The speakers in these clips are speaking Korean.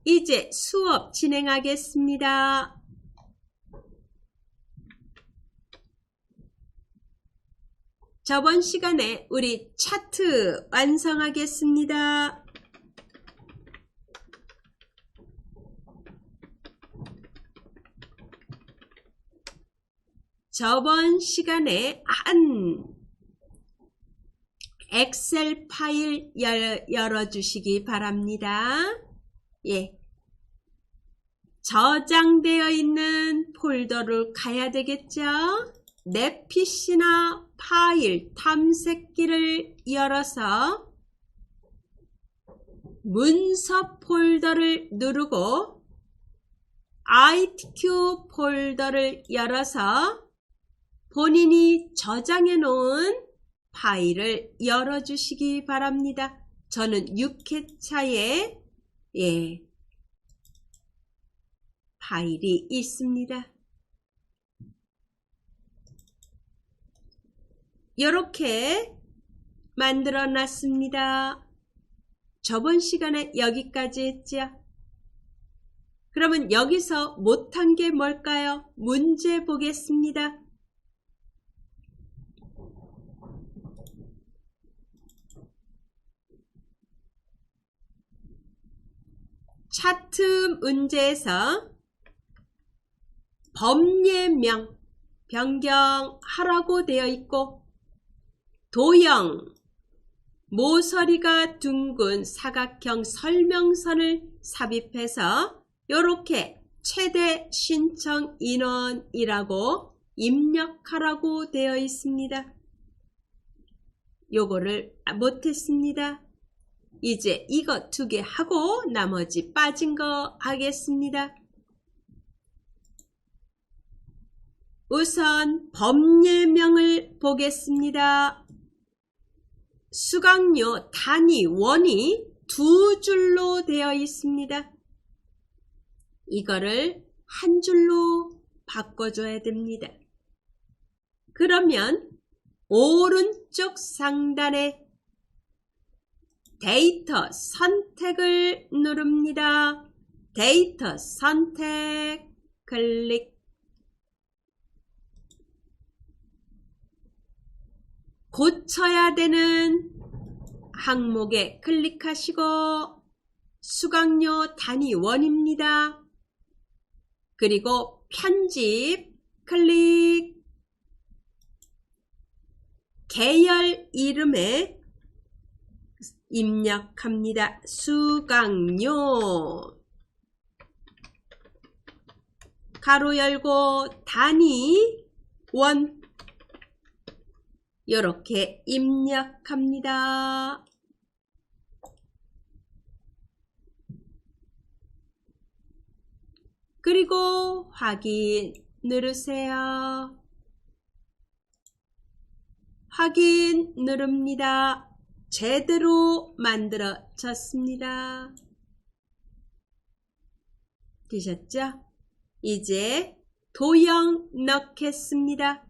이제 수업 진행하겠습니다. 저번 시간에 우리 차트 완성하겠습니다. 저번 시간에 한 엑셀 파일 열어주시기 바랍니다. 예. 저장되어 있는 폴더를 가야 되겠죠? 내 PC나 파일 탐색기를 열어서 문서 폴더를 누르고 ITQ 폴더를 열어서 본인이 저장해 놓은 파일을 열어주시기 바랍니다. 저는 6회차에 파일이 있습니다. 이렇게 만들어 놨습니다. 저번 시간에 여기까지 했죠. 그러면 여기서 못한 게 뭘까요? 문제 보겠습니다. 차트 문제에서 법예명 변경하라고 되어 있고 도형 모서리가 둥근 사각형 설명선을 삽입해서 이렇게 최대 신청 인원이라고 입력하라고 되어 있습니다. 요거를 못했습니다. 이제 이거 2개 하고 나머지 빠진 거 하겠습니다. 우선 법예명을 보겠습니다. 수강료 단위 원이 2줄로 되어 있습니다. 이거를 한 줄로 바꿔줘야 됩니다. 그러면 오른쪽 상단에 데이터 선택을 누릅니다. 데이터 선택 클릭. 고쳐야 되는 항목에 클릭하시고 수강료 단위 원입니다. 그리고 편집 클릭. 계열 이름에 입력합니다. 수강료 가로 열고 단위 원 이렇게 입력합니다. 그리고 확인 누르세요. 확인 누릅니다. 제대로 만들어졌습니다. 되셨죠? 이제 도형 넣겠습니다.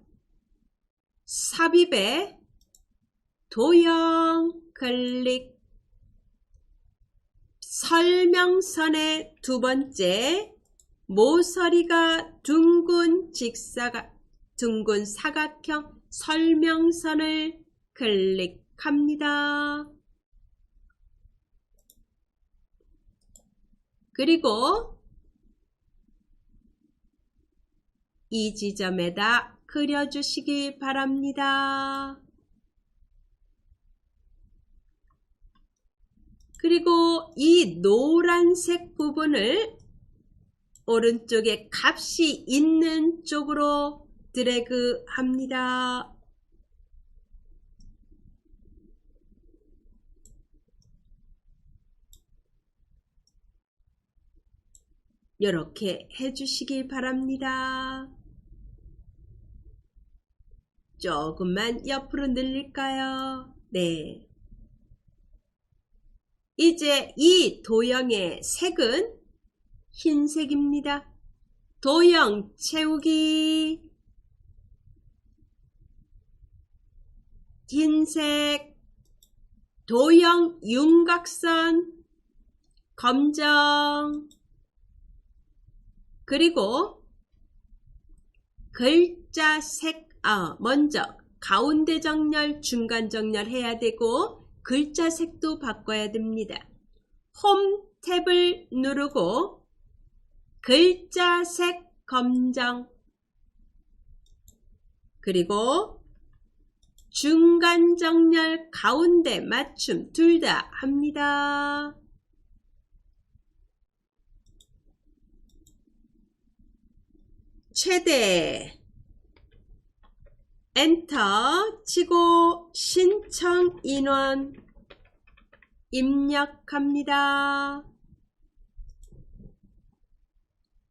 삽입에 도형 클릭. 설명선의 2번째 모서리가 둥근 사각형 설명선을 클릭합니다. 그리고 이 지점에다 그려주시기 바랍니다. 그리고 이 노란색 부분을 오른쪽에 값이 있는 쪽으로 드래그 합니다. 이렇게 해주시기 바랍니다. 조금만 옆으로 늘릴까요? 네. 이제 이 도형의 색은 흰색입니다. 도형 채우기. 흰색. 도형 윤곽선 검정. 그리고 글자 색, 먼저 가운데 정렬, 중간 정렬 해야 되고 글자 색도 바꿔야 됩니다. 홈 탭을 누르고 글자 색 검정, 그리고 중간 정렬, 가운데 맞춤 둘 다 합니다. 최대 엔터 치고 신청 인원 입력합니다.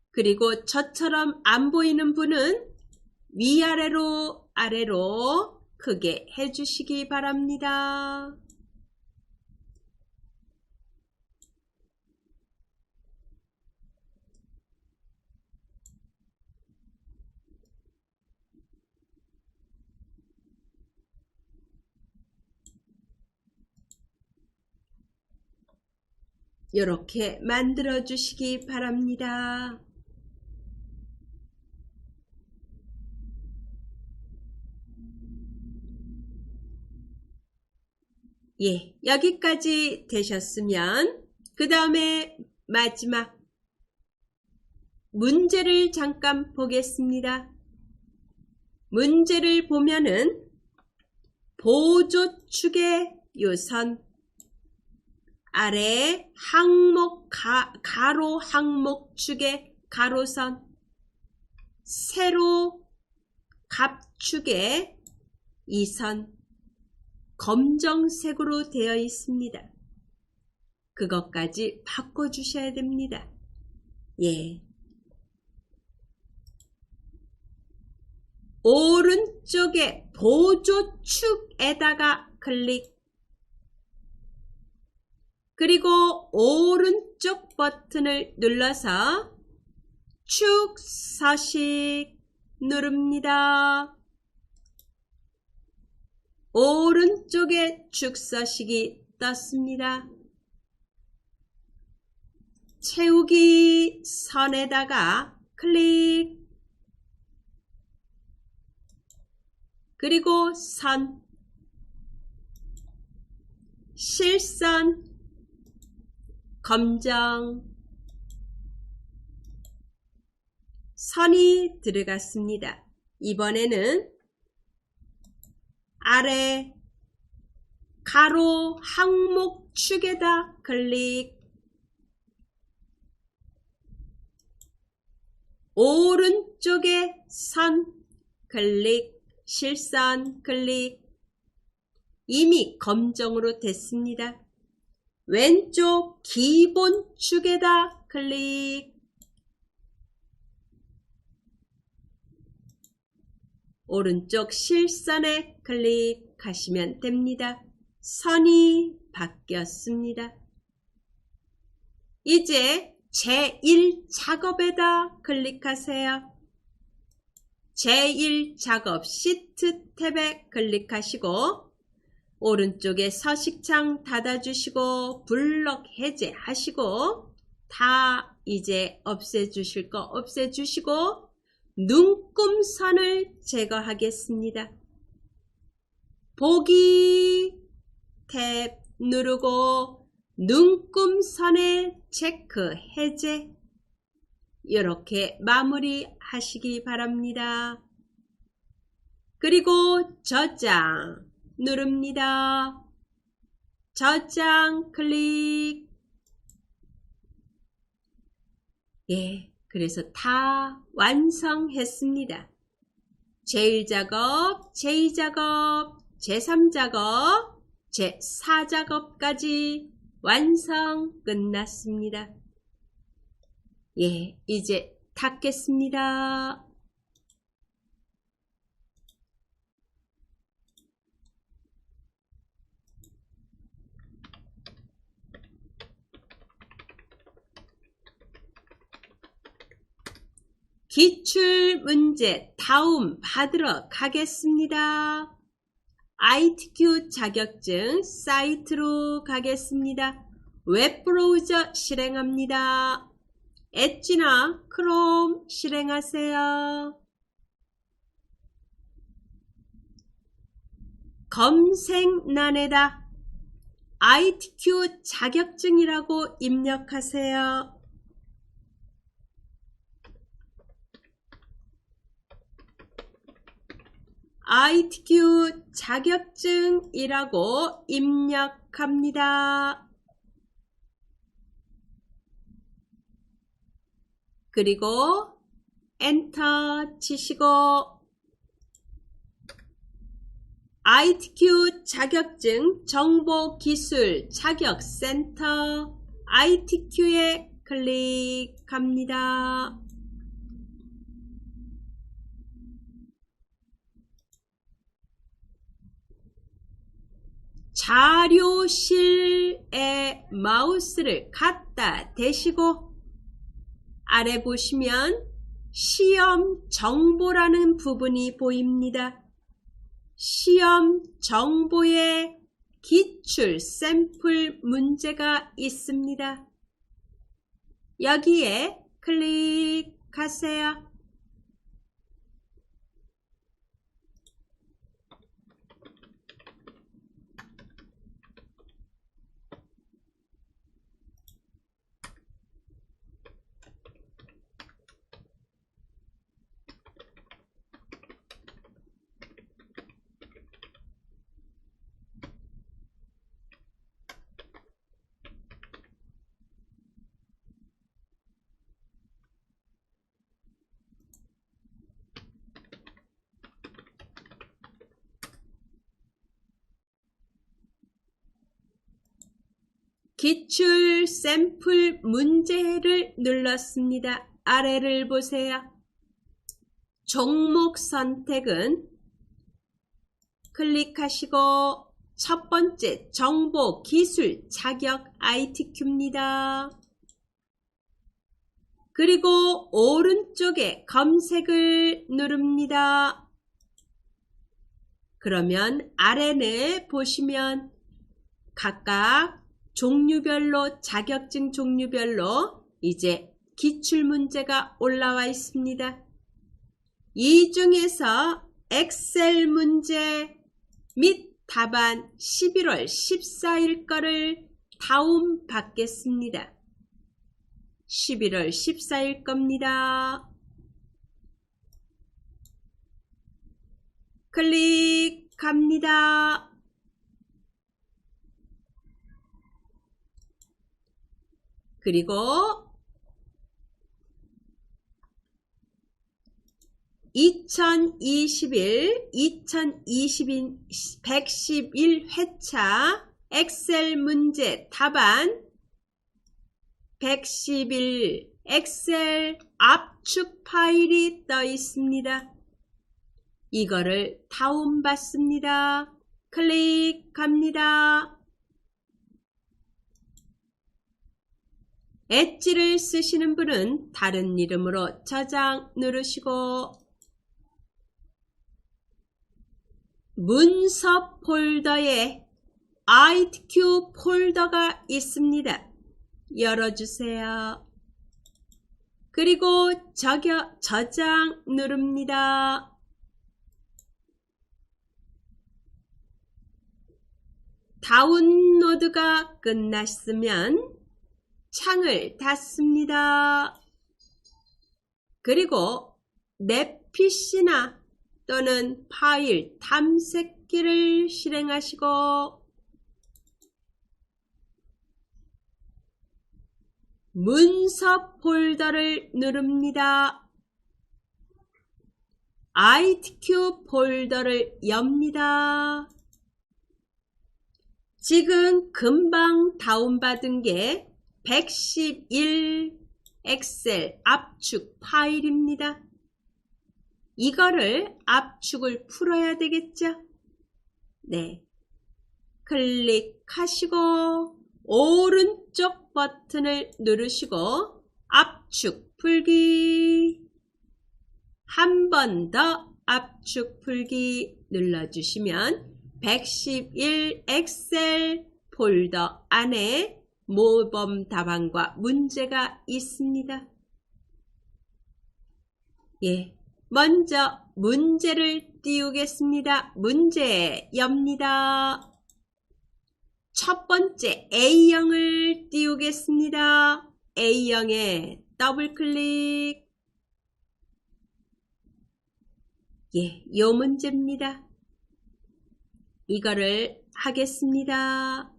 그리고 저처럼 안 보이는 분은 위아래로 아래로 크게 해주시기 바랍니다. 이렇게 만들어 주시기 바랍니다. 예, 여기까지 되셨으면 그 다음에 마지막 문제를 잠깐 보겠습니다. 문제를 보면은 보조축의 요선 아래 항목 가로 항목축의 가로선 세로 갑축의 이선 검정색으로 되어 있습니다. 그것까지 바꿔주셔야 됩니다. 예. 오른쪽에 보조축에다가 클릭, 그리고 오른쪽 버튼을 눌러서 축 서식 누릅니다. 오른쪽에 축 서식이 떴습니다. 채우기 선에다가 클릭, 그리고 선, 실선, 검정, 선이 들어갔습니다. 이번에는 아래 가로 항목축에다 클릭, 오른쪽에 선 클릭, 실선 클릭. 이미 검정으로 됐습니다. 왼쪽 기본축에다 클릭, 오른쪽 실선에 클릭하시면 됩니다. 선이 바뀌었습니다. 이제 제1작업에다 클릭하세요. 제1작업 시트 탭에 클릭하시고 오른쪽에 서식창 닫아주시고 블럭 해제하시고 다 이제 없애주실 거 없애주시고 눈금선을 제거하겠습니다. 보기 탭 누르고 눈금선에 체크 해제, 이렇게 마무리 하시기 바랍니다. 그리고 저장 누릅니다. 저장 클릭. 예, 그래서 다 완성했습니다. 제1작업, 제2작업, 제3작업, 제4작업까지 완성 끝났습니다. 예, 이제 닫겠습니다. 기출문제 다운 받으러 가겠습니다. ITQ 자격증 사이트로 가겠습니다. 웹브라우저 실행합니다. 엣지나 크롬 실행하세요. 검색란에다 ITQ 자격증이라고 입력하세요. ITQ 자격증이라고 입력합니다. 그리고 엔터 치시고 ITQ 자격증 정보기술 자격센터 ITQ에 클릭합니다. 자료실에 마우스를 갖다 대시고 아래 보시면 시험 정보라는 부분이 보입니다. 시험 정보에 기출 샘플 문제가 있습니다. 여기에 클릭하세요. 기출 샘플 문제를 눌렀습니다. 아래를 보세요. 종목 선택은 클릭하시고 첫 번째 정보 기술 자격 ITQ입니다. 그리고 오른쪽에 검색을 누릅니다. 그러면 아래에 보시면 각각 종류별로 자격증 종류별로 이제 기출문제가 올라와 있습니다. 이 중에서 엑셀 문제 및 답안 11월 14일 거를 다운 받겠습니다. 11월 14일 겁니다. 클릭합니다. 그리고 2021 111회차 엑셀 문제 답안 111 엑셀 압축 파일이 떠 있습니다. 이거를 다운받습니다. 클릭합니다. 엣지를 쓰시는 분은 다른 이름으로 저장 누르시고 문서 폴더에 ITQ 폴더가 있습니다. 열어주세요. 그리고 저장 누릅니다. 다운로드가 끝났으면 창을 닫습니다. 그리고 내 PC나 또는 파일 탐색기를 실행하시고 문서 폴더를 누릅니다. ITQ 폴더를 엽니다. 지금 금방 다운받은 게 111 엑셀 압축 파일입니다. 이거를 압축을 풀어야 되겠죠? 네. 클릭하시고 오른쪽 버튼을 누르시고 압축 풀기 한 번 더 압축 풀기 눌러주시면 111 엑셀 폴더 안에 모범 답안과 문제가 있습니다. 예, 먼저 문제를 띄우겠습니다. 문제 엽니다. 첫 번째 A형을 띄우겠습니다. A형에 더블 클릭. 예, 요 문제입니다. 이거를 하겠습니다.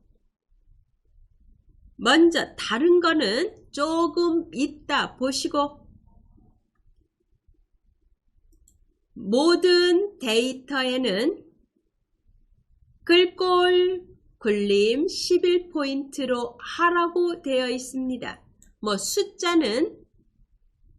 먼저 다른 거는 조금 이따 보시고, 모든 데이터에는 글꼴 굴림 11포인트로 하라고 되어 있습니다. 숫자는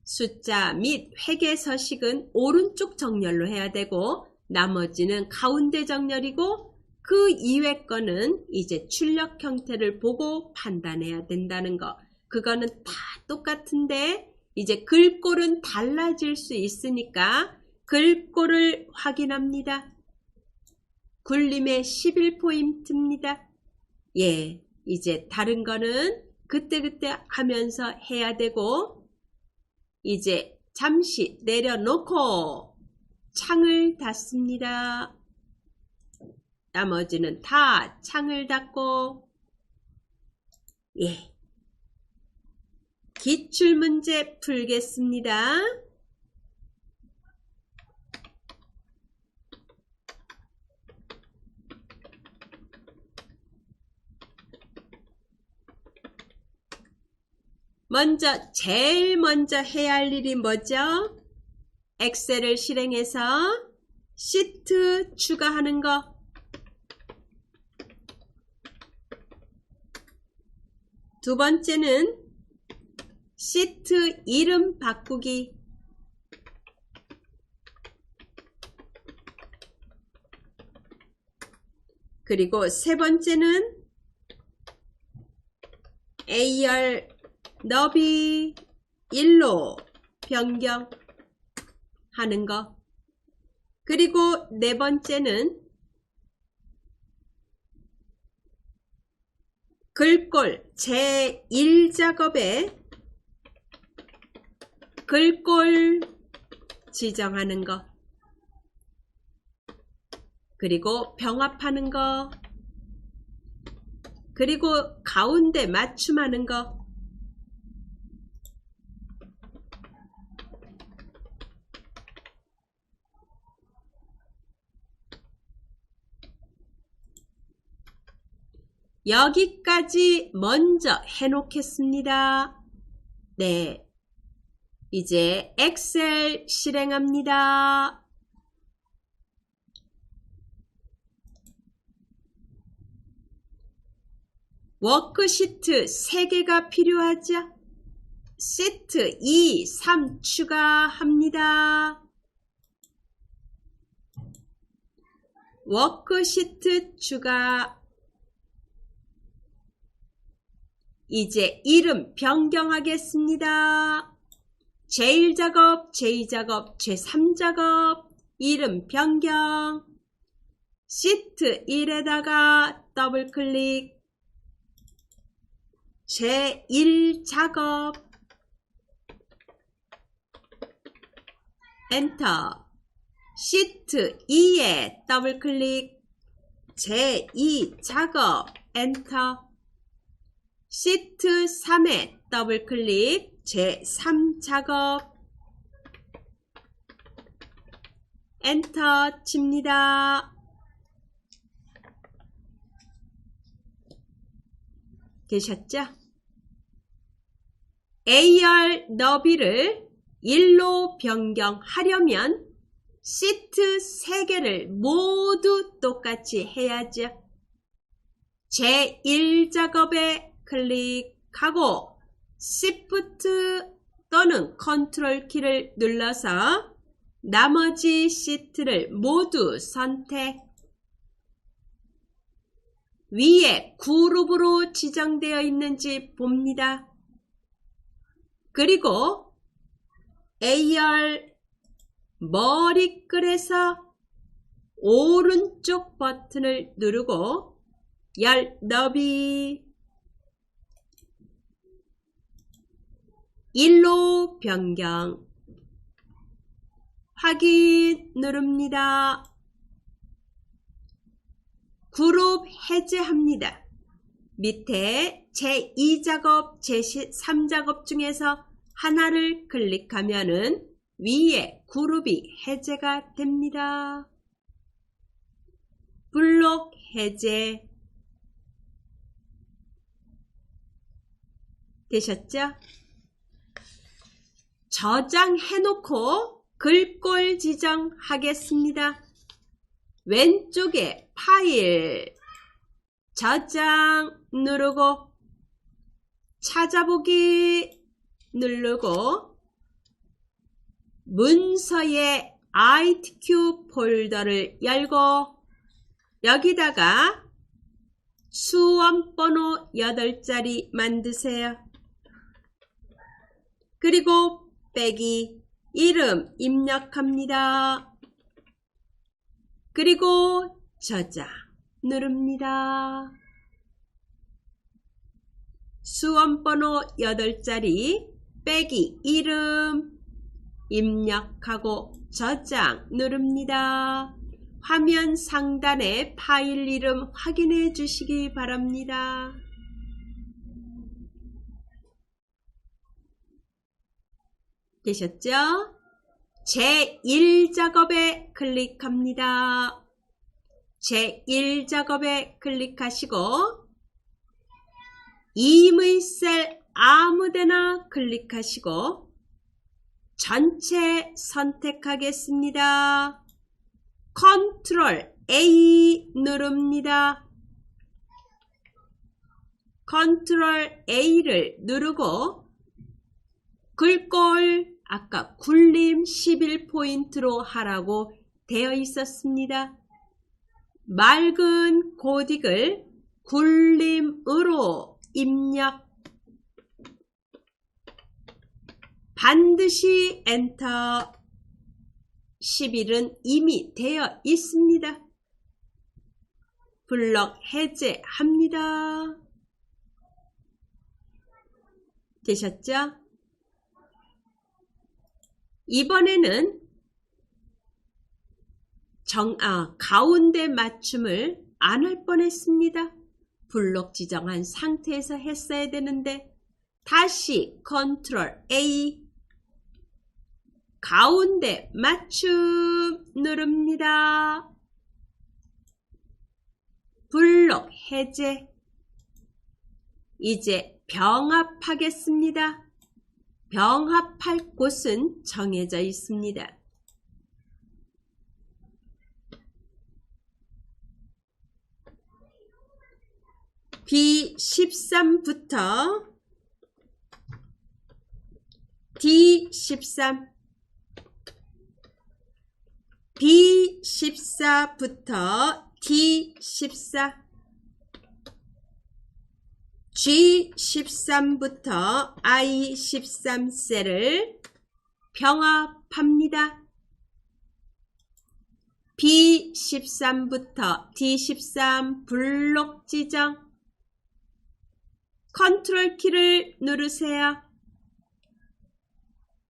숫자 및 회계 서식은 오른쪽 정렬로 해야 되고, 나머지는 가운데 정렬이고, 그 이외 거는 이제 출력 형태를 보고 판단해야 된다는 거. 그거는 다 똑같은데 이제 글꼴은 달라질 수 있으니까 글꼴을 확인합니다. 굴림의 11포인트입니다. 예, 이제 다른 거는 그때그때 하면서 해야 되고, 이제 잠시 내려놓고 창을 닫습니다. 나머지는 다 창을 닫고, 예, 기출문제 풀겠습니다. 제일 먼저 해야 할 일이 뭐죠? 엑셀을 실행해서 시트 추가하는 거. 두 번째는 시트 이름 바꾸기. 그리고 세 번째는 A열 너비 1로 변경하는 거. 그리고 네 번째는 글꼴 제1작업에 글꼴 지정하는 거. 그리고 병합하는 거. 그리고 가운데 맞춤하는 거. 여기까지 먼저 해놓겠습니다. 네, 이제 엑셀 실행합니다. 워크시트 3개가 필요하죠? 시트 2, 3 추가합니다. 워크시트 추가. 이제 이름 변경하겠습니다. 제1작업, 제2작업, 제3작업 이름 변경. 시트 1에다가 더블클릭. 제1작업 엔터. 시트 2에 더블클릭. 제2작업 엔터. 시트 3에 더블클릭. 제3작업 엔터 칩니다. 되셨죠? A열 너비를 1로 변경하려면 시트 3개를 모두 똑같이 해야죠. 제1작업에 클릭하고 Shift 또는 컨트롤 키를 눌러서 나머지 시트를 모두 선택. 위에 그룹으로 지정되어 있는지 봅니다. 그리고 A열 머리글에서 오른쪽 버튼을 누르고 열 너비 1로 변경. 확인 누릅니다. 그룹 해제합니다. 밑에 제2작업, 제3작업 중에서 하나를 클릭하면은 위에 그룹이 해제가 됩니다. 블록 해제 되셨죠? 저장해놓고 글꼴 지정하겠습니다. 왼쪽에 파일 저장 누르고 찾아보기 누르고 문서의 ITQ 폴더를 열고 여기다가 수험번호 8자리 만드세요. 그리고 빼기 이름 입력합니다. 그리고 저장 누릅니다. 수험번호 8자리 빼기 이름 입력하고 저장 누릅니다. 화면 상단에 파일 이름 확인해 주시기 바랍니다. 되셨죠? 제1작업에 클릭합니다. 제1작업에 클릭하시고 임의 셀 아무데나 클릭하시고 전체 선택하겠습니다. 컨트롤 A 누릅니다. 컨트롤 A를 누르고 글꼴 아까 굴림 11포인트로 하라고 되어 있었습니다. 맑은 코딩을 굴림으로 입력. 반드시 엔터. 11은 이미 되어 있습니다. 블럭 해제합니다. 되셨죠? 이번에는 가운데 맞춤을 안 할 뻔했습니다. 블록 지정한 상태에서 했어야 되는데 다시 컨트롤 A 가운데 맞춤 누릅니다. 블록 해제. 이제 병합하겠습니다. 병합할 곳은 정해져 있습니다. B13부터 D13, B14부터 D14, G13부터 I13 셀을 병합합니다. B13부터 D13 블록 지정. 컨트롤 키를 누르세요.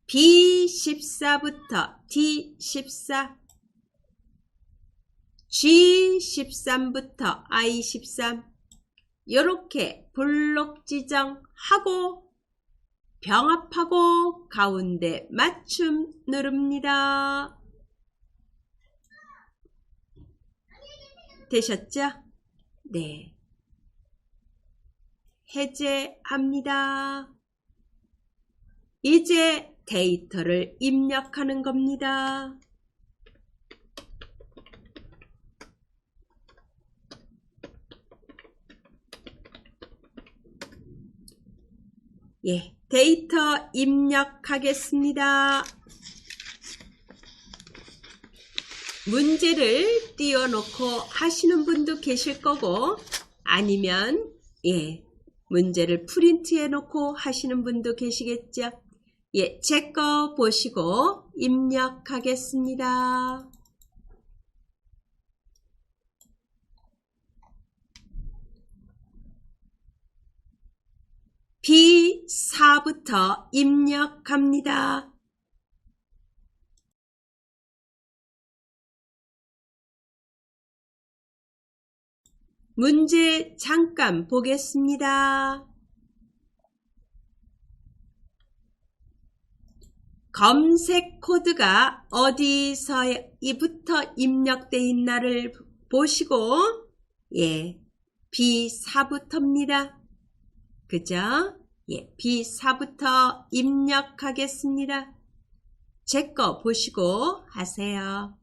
B14부터 D14, G13부터 I13 이렇게 블록 지정하고 병합하고 가운데 맞춤 누릅니다. 되셨죠? 네. 해제합니다. 이제 데이터를 입력하는 겁니다. 예, 데이터 입력하겠습니다. 문제를 띄워놓고 하시는 분도 계실 거고 아니면 문제를 프린트해 놓고 하시는 분도 계시겠죠. 제 거 보시고 입력하겠습니다. B4 B4부터 입력합니다. 문제 잠깐 보겠습니다. 검색 코드가 어디서부터 입력되어 있나를 보시고 B4부터입니다. 그죠? B4부터 입력하겠습니다. 제 거 보시고 하세요.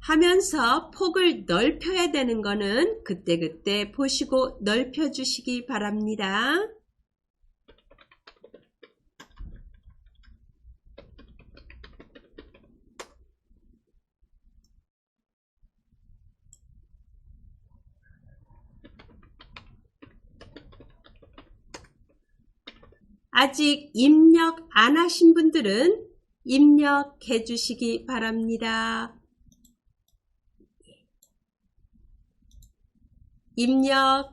하면서 폭을 넓혀야 되는 거는 그때그때 보시고 넓혀 주시기 바랍니다. 아직 입력 안 하신 분들은 입력해 주시기 바랍니다. 입력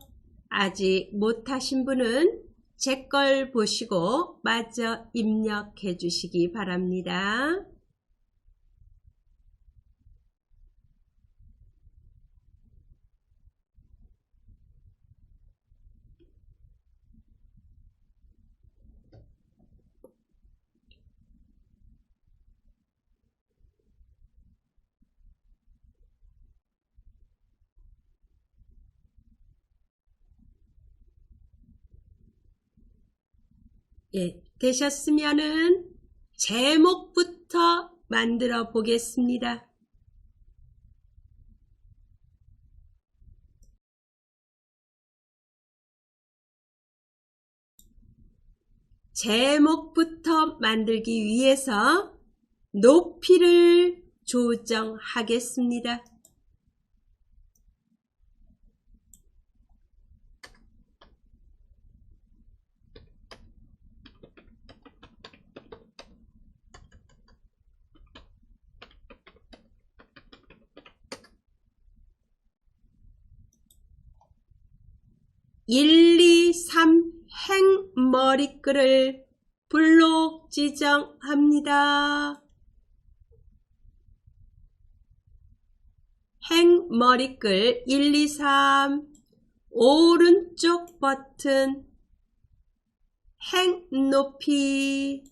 아직 못하신 분은 제 걸 보시고 마저 입력해 주시기 바랍니다. 되셨으면은 제목부터 만들어 보겠습니다. 제목부터 만들기 위해서 높이를 조정하겠습니다. (1, 2, 3) 행머리글을 블록 지정합니다. 행머리글 1, 2, 3 오른쪽 버튼 행높이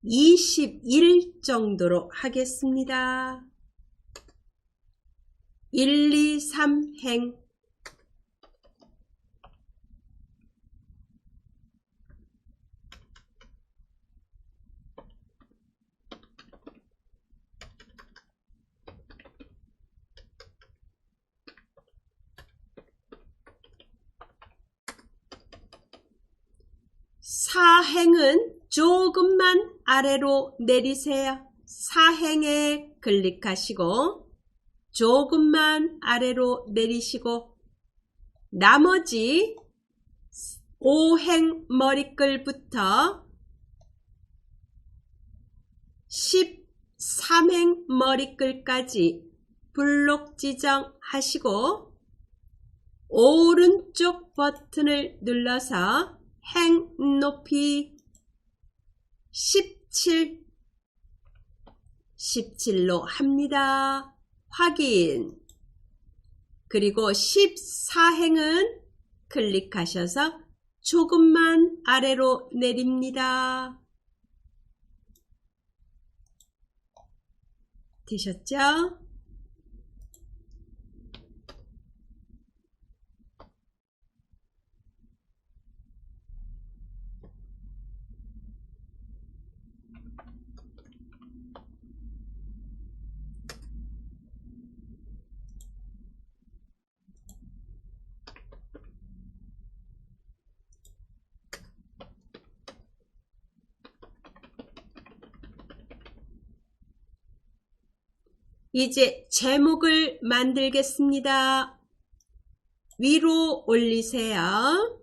21 정도로 하겠습니다. 1, 2, 3 행 사행은 조금만 아래로 내리세요. 사행에 클릭하시고 조금만 아래로 내리시고 나머지 5행 머리글부터 13행 머리글까지 블록 지정하시고 오른쪽 버튼을 눌러서 행높이 17로 합니다. 확인. 그리고 14행은 클릭하셔서 조금만 아래로 내립니다. 되셨죠? 이제 제목을 만들겠습니다. 위로 올리세요.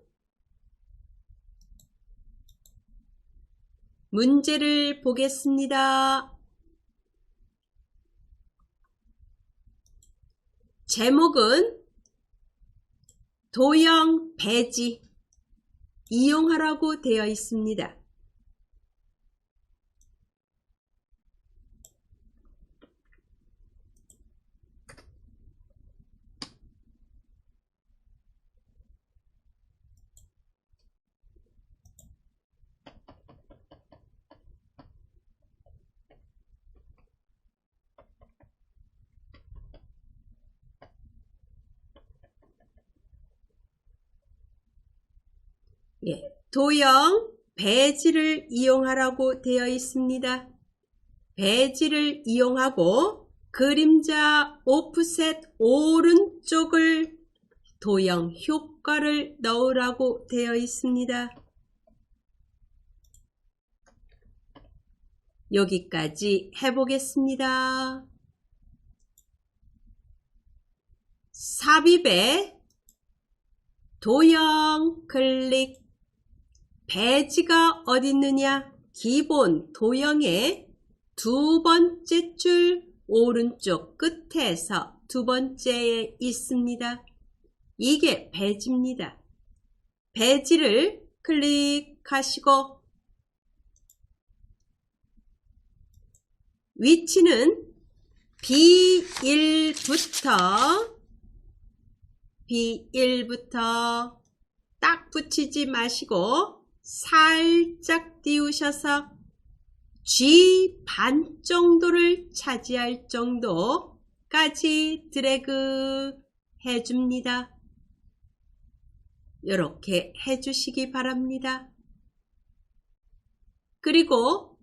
문제를 보겠습니다. 제목은 도형 배지 이용하라고 되어 있습니다. 도형 배지를 이용하라고 되어 있습니다. 배지를 이용하고 그림자 오프셋 오른쪽을 도형 효과를 넣으라고 되어 있습니다. 여기까지 해보겠습니다. 삽입에 도형 클릭. 배지가 어디 있느냐? 기본 도형의 두 번째 줄 오른쪽 끝에서 두 번째에 있습니다. 이게 배지입니다. 배지를 클릭하시고 위치는 B1부터 딱 붙이지 마시고 살짝 띄우셔서 G 반 정도를 차지할 정도까지 드래그 해줍니다. 이렇게 해주시기 바랍니다. 그리고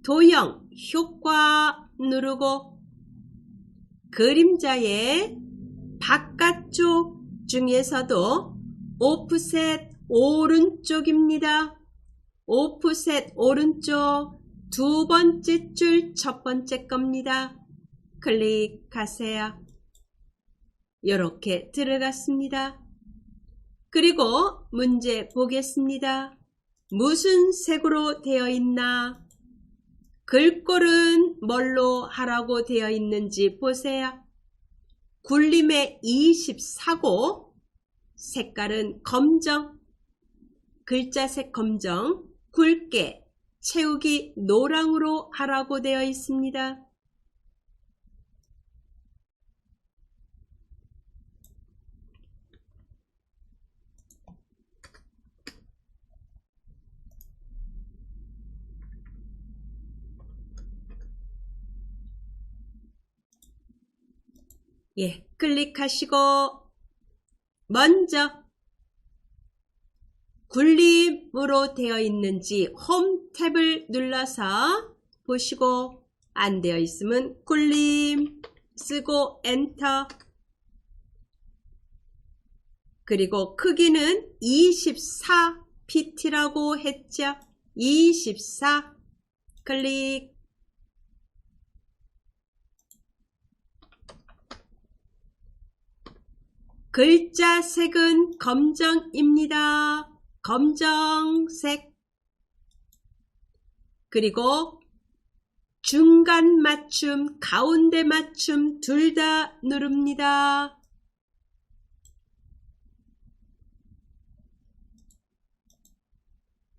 도형 효과 누르고 그림자의 바깥쪽 중에서도 오프셋 오른쪽입니다. 오프셋 오른쪽 두 번째 줄 첫 번째 겁니다. 클릭하세요. 이렇게 들어갔습니다. 그리고 문제 보겠습니다. 무슨 색으로 되어 있나? 글꼴은 뭘로 하라고 되어 있는지 보세요. 굴림의 24고 색깔은 검정, 글자색 검정, 굵게 채우기 노랑으로 하라고 되어 있습니다. 클릭하시고 먼저 굴림으로 되어 있는지 홈 탭을 눌러서 보시고 안 되어 있으면 굴림 쓰고 엔터. 그리고 크기는 24pt라고 했죠. 24 클릭. 글자 색은 검정입니다. 검정색. 그리고 중간 맞춤, 가운데 맞춤 둘 다 누릅니다.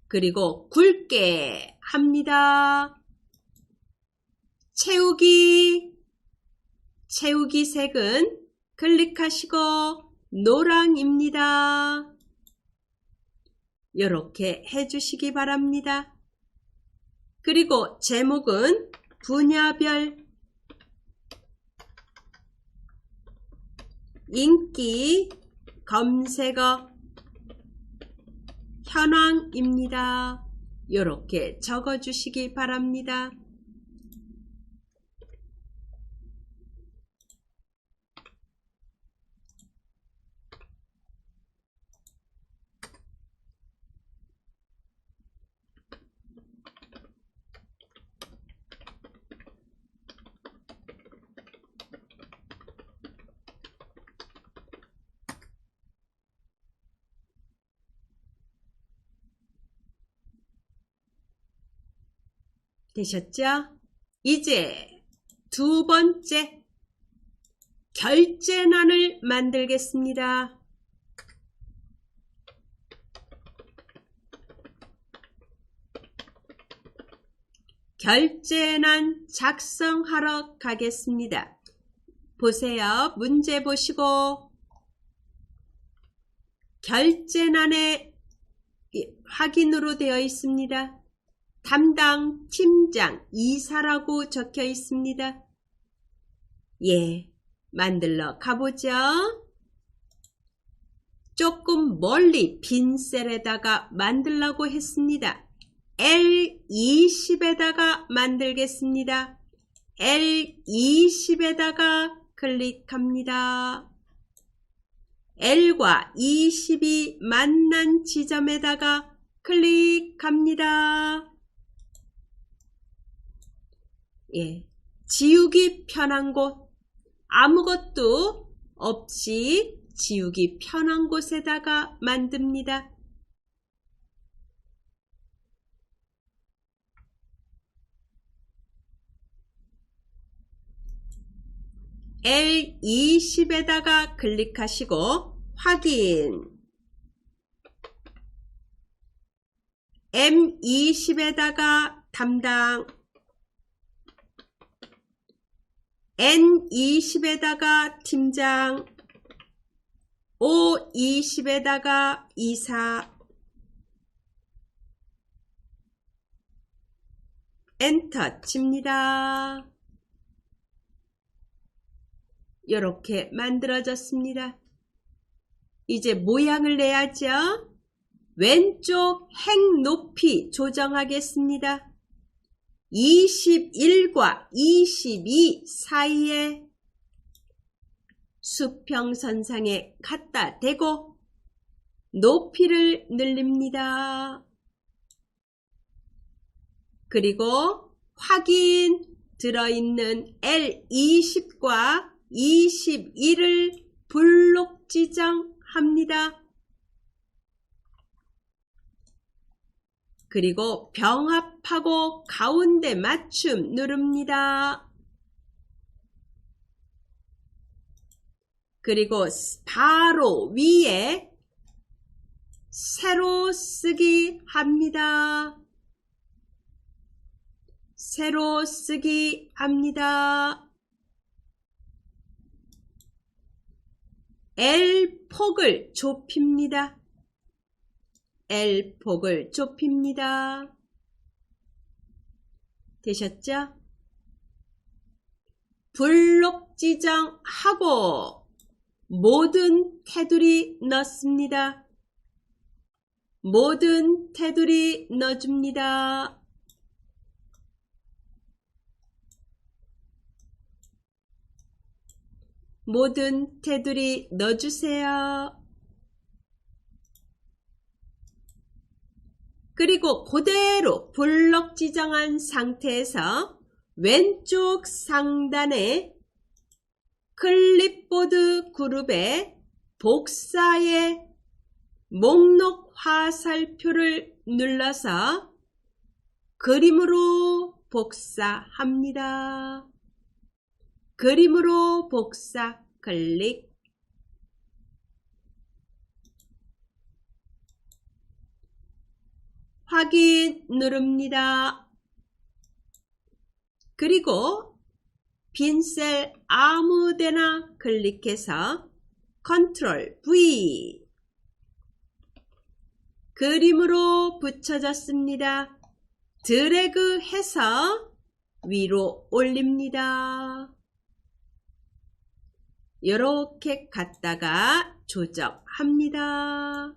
그리고 굵게 합니다. 채우기 색은 클릭하시고 노랑입니다. 이렇게 해주시기 바랍니다. 그리고 제목은 분야별 인기 검색어 현황입니다. 이렇게 적어주시기 바랍니다. 되셨죠? 이제 두 번째 결제난을 만들겠습니다. 결제난 작성하러 가겠습니다. 보세요. 문제 보시고 결제난에 확인으로 되어 있습니다. 담당 팀장 이사라고 적혀 있습니다. 예, 만들러 가보죠. 조금 멀리 빈 셀에다가 만들라고 했습니다. L20에다가 만들겠습니다. L20에다가 클릭합니다. L과 20이 만난 지점에다가 클릭합니다. 예, 지우기 편한 곳, 아무것도 없이 지우기 편한 곳에다가 만듭니다. L20에다가 클릭하시고 확인. M20에다가 담당, N20에다가 팀장, O20에다가 이사, 엔터 칩니다. 이렇게 만들어졌습니다. 이제 모양을 내야죠. 왼쪽 행 높이 조정하겠습니다. 21과 22 사이에 수평선상에 갖다 대고 높이를 늘립니다. 그리고 확인 들어있는 L20과 21을 블록 지정합니다. 그리고 병합하고 가운데 맞춤 누릅니다. 그리고 바로 위에 세로 쓰기 합니다. 세로 쓰기 합니다. L폭을 좁힙니다. L폭을 좁힙니다. 되셨죠? 블록 지정하고 모든 테두리 넣습니다. 모든 테두리 넣어줍니다. 모든 테두리 넣어주세요. 그리고 그대로 블록 지정한 상태에서 왼쪽 상단에 클립보드 그룹에 복사의 목록 화살표를 눌러서 그림으로 복사합니다. 그림으로 복사 클릭. 확인 누릅니다. 그리고 빈 셀 아무데나 클릭해서 컨트롤 V. 그림으로 붙여졌습니다. 드래그 해서 위로 올립니다. 이렇게 갖다가 조정합니다.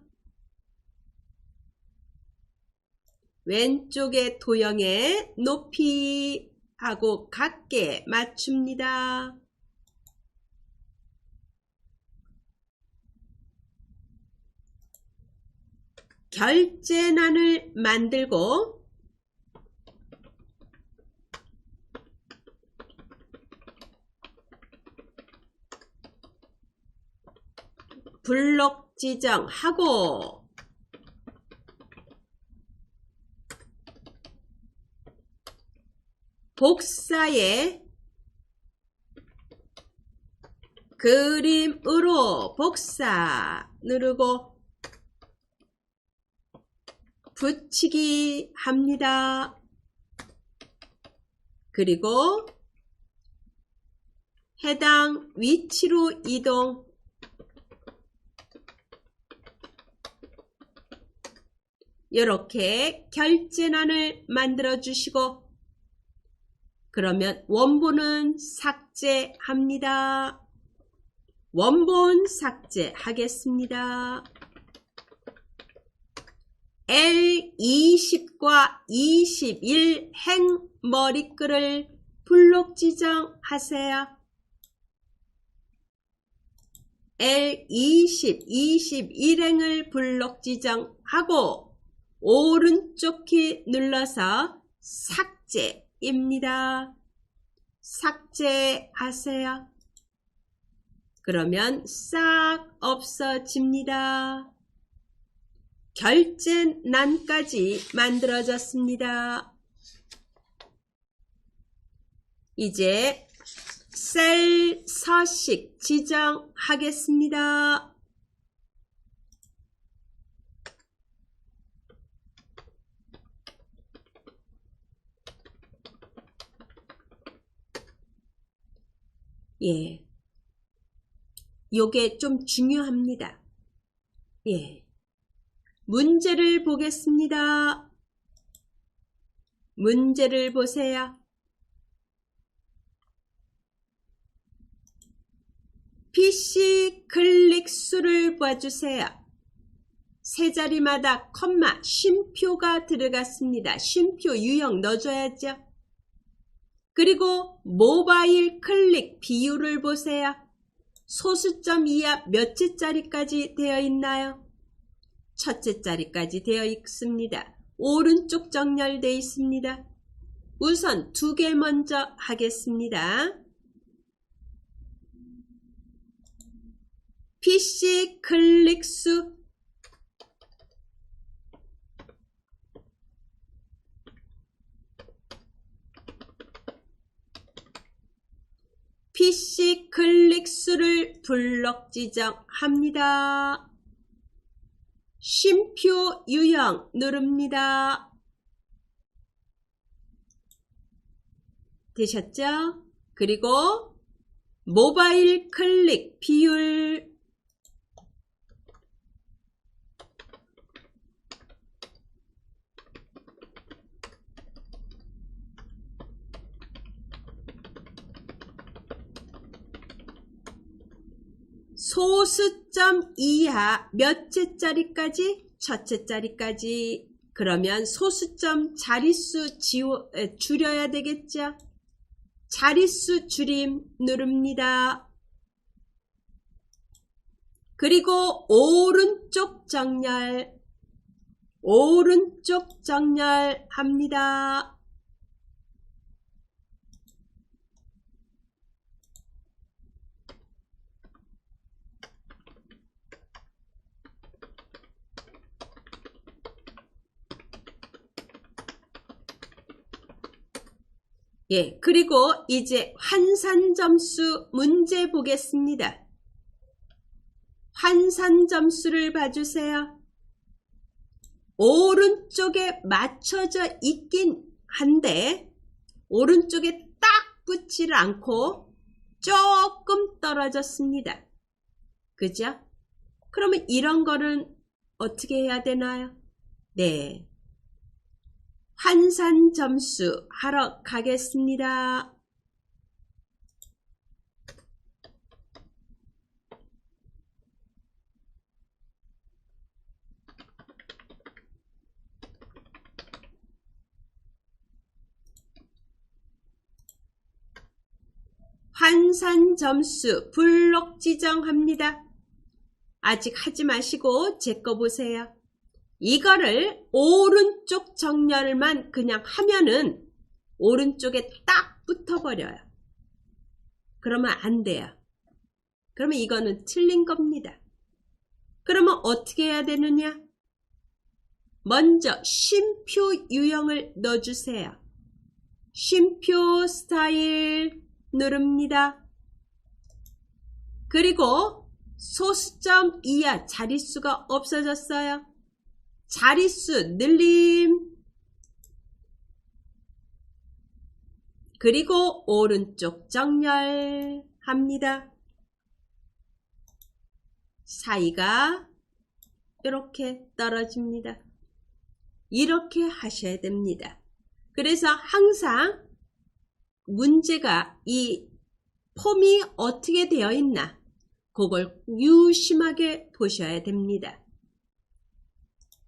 왼쪽의 도형의 높이하고 같게 맞춥니다. 결제난을 만들고 블록 지정하고 복사에 그림으로 복사 누르고 붙이기 합니다. 그리고 해당 위치로 이동. 이렇게 결제란을 만들어 주시고 그러면 원본은 삭제합니다. 원본 삭제하겠습니다. L20과 21 행머리글을 블록 지정하세요. L20, 21행을 블록 지정하고 오른쪽 키 눌러서 삭제입니다. 삭제하세요. 그러면 싹 없어집니다. 결제란까지 만들어졌습니다. 이제 셀 서식 지정하겠습니다. 예. 요게 좀 중요합니다. 예. 문제를 보겠습니다. 문제를 보세요. PC 클릭 수를 봐주세요. 세 자리마다 컴마 쉼표가 들어갔습니다. 쉼표 유형 넣어줘야죠. 그리고 모바일 클릭 비율을 보세요. 소수점 이하 몇째 자리까지 되어 있나요? 첫째 자리까지 되어 있습니다. 오른쪽 정렬되어 있습니다. 우선 두 개 먼저 하겠습니다. PC 클릭 수 PC 클릭 수를 블록 지정합니다. 쉼표 유형 누릅니다. 되셨죠? 그리고 모바일 클릭 비율 소수점 이하 몇째 자리까지? 첫째 자리까지. 그러면 소수점 자릿수 줄여야 되겠죠? 자릿수 줄임 누릅니다. 그리고 오른쪽 정렬합니다. 예, 그리고 이제 환산점수 문제 보겠습니다. 환산점수를 봐주세요. 오른쪽에 맞춰져 있긴 한데 오른쪽에 딱 붙지를 않고 조금 떨어졌습니다. 그죠? 그러면 이런 거는 어떻게 해야 되나요? 네. 환산 점수 하러 가겠습니다. 환산 점수 블록 지정합니다. 아직 하지 마시고 제 거 보세요. 이거를 오른쪽 정렬만 그냥 하면은 오른쪽에 딱 붙어버려요. 그러면 안 돼요. 그러면 이거는 틀린 겁니다. 그러면 어떻게 해야 되느냐? 먼저 쉼표 유형을 넣어주세요. 쉼표 스타일 누릅니다. 그리고 소수점 이하 자릿수가 없어졌어요. 자릿수 늘림. 그리고 오른쪽 정렬합니다. 사이가 이렇게 떨어집니다. 이렇게 하셔야 됩니다. 그래서 항상 문제가 이 폼이 어떻게 되어 있나 그걸 유심하게 보셔야 됩니다.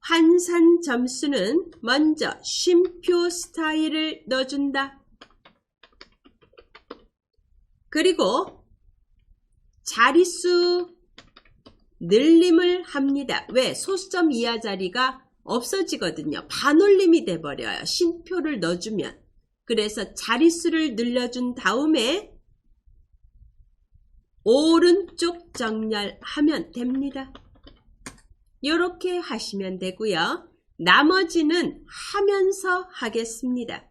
환산 점수는 먼저 쉼표 스타일을 넣어준다. 그리고 자릿수 늘림을 합니다. 왜? 소수점 이하 자리가 없어지거든요. 반올림이 돼버려요. 쉼표를 넣어주면. 그래서 자릿수를 늘려준 다음에 오른쪽 정렬하면 됩니다. 이렇게 하시면 되고요. 나머지는 하면서 하겠습니다.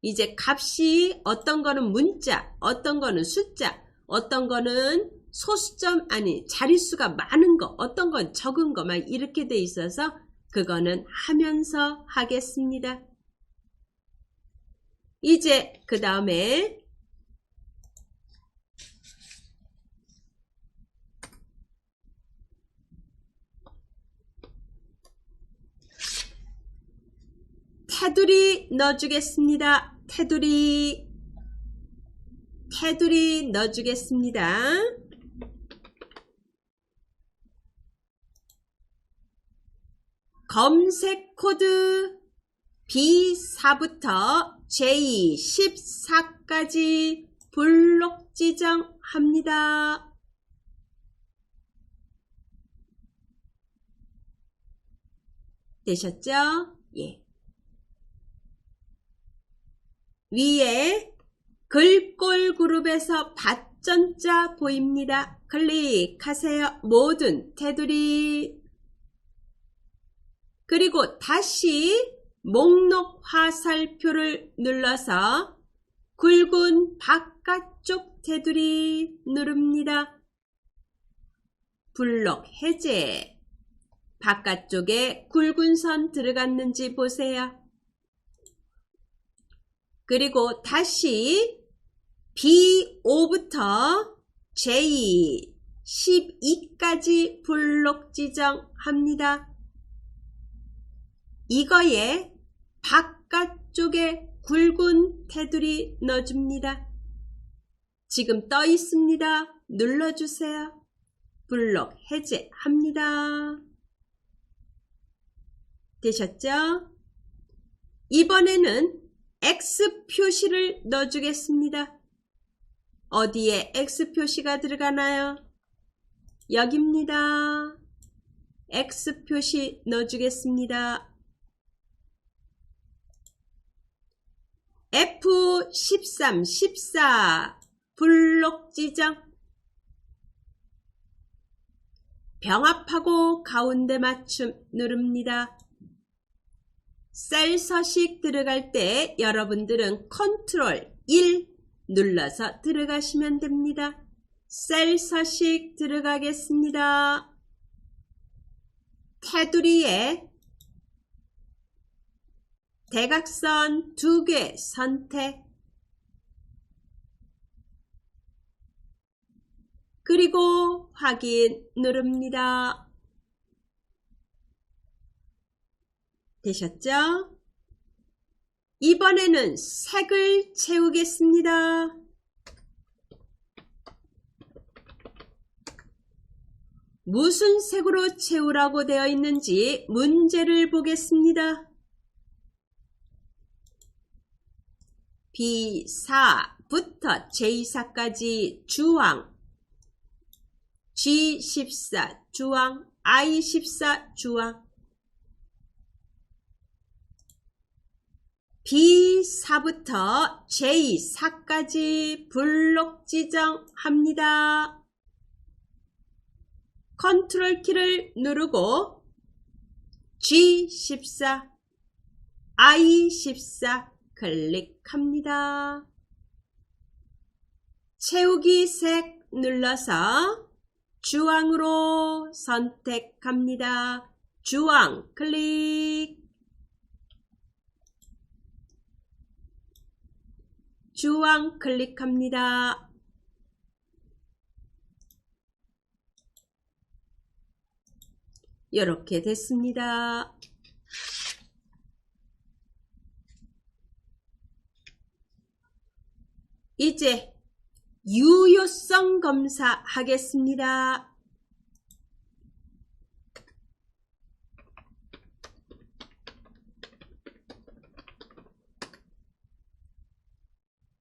이제 값이 어떤 거는 문자, 어떤 거는 숫자, 어떤 거는 소수점 아니 자릿수가 많은 거, 어떤 건 적은 거 막 이렇게 돼 있어서 그거는 하면서 하겠습니다. 이제 그 다음에 테두리 넣어주겠습니다. 테두리 넣어주겠습니다. 검색 코드 B4부터 J14까지 블록 지정합니다. 되셨죠? 예. 위에 글꼴 그룹에서 밭전자 보입니다. 클릭하세요. 모든 테두리. 그리고 다시 목록 화살표를 눌러서 굵은 바깥쪽 테두리 누릅니다. 블록 해제. 바깥쪽에 굵은 선 들어갔는지 보세요. 그리고 다시 B5부터 J12까지 블록 지정합니다. 이거에 바깥쪽에 굵은 테두리 넣어줍니다. 지금 떠 있습니다. 눌러주세요. 블록 해제합니다. 되셨죠? 이번에는 X 표시를 넣어주겠습니다. 어디에 X 표시가 들어가나요? 여기입니다. X 표시 넣어주겠습니다. F13, 14 블록 지정. 병합하고 가운데 맞춤 누릅니다. 셀 서식 들어갈 때 여러분들은 컨트롤 1 눌러서 들어가시면 됩니다. 셀 서식 들어가겠습니다. 테두리에 대각선 2개 선택. 그리고 확인 누릅니다. 되셨죠? 이번에는 색을 채우겠습니다. 무슨 색으로 채우라고 되어 있는지 문제를 보겠습니다. B4부터 J4까지 주황, G14 주황, I14 주황. B4부터 J4까지 블록 지정합니다. 컨트롤 키를 누르고 G14, I14, 클릭합니다. 채우기 색 눌러서 주황으로 선택합니다. 주황 클릭. 주황 클릭합니다. 이렇게 됐습니다. 이제 유효성 검사 하겠습니다.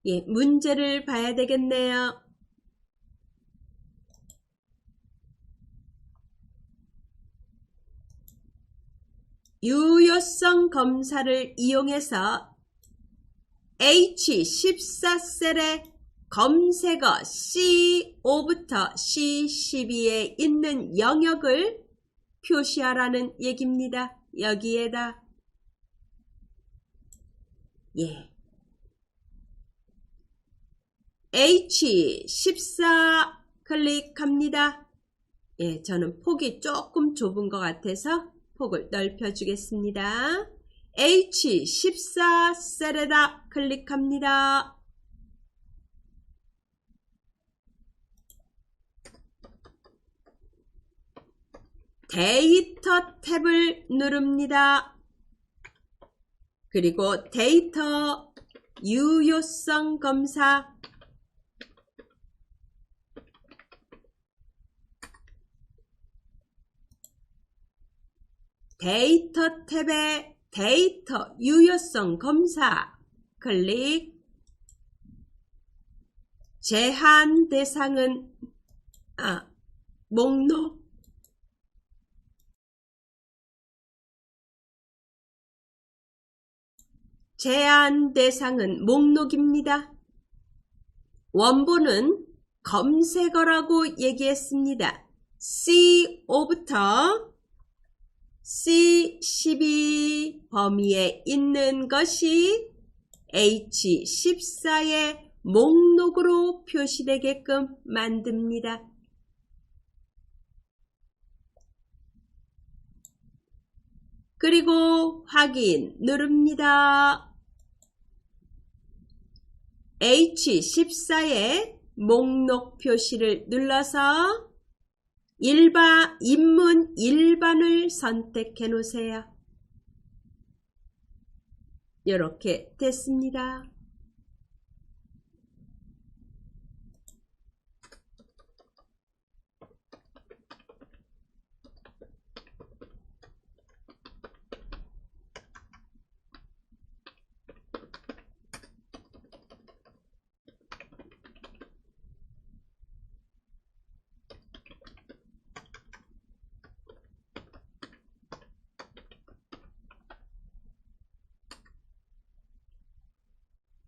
예, 문제를 봐야 되겠네요. 유효성 검사를 이용해서 H14셀의 검색어 C5부터 C12에 있는 영역을 표시하라는 얘기입니다. 여기에다 예. H14 클릭합니다. 예, 저는 폭이 조금 좁은 것 같아서 폭을 넓혀 주겠습니다. H14 셀에다 클릭합니다. 데이터 탭을 누릅니다. 그리고 데이터 유효성 검사 데이터 탭에 데이터 유효성 검사 클릭. 제한 대상은 목록 제한 대상은 목록입니다. 원본은 검색어라고 얘기했습니다. C5부터 C12 범위에 있는 것이 H14의 목록으로 표시되게끔 만듭니다. 그리고 확인 누릅니다. H14의 목록 표시를 눌러서 인문 일반을 선택해 놓으세요. 이렇게 됐습니다.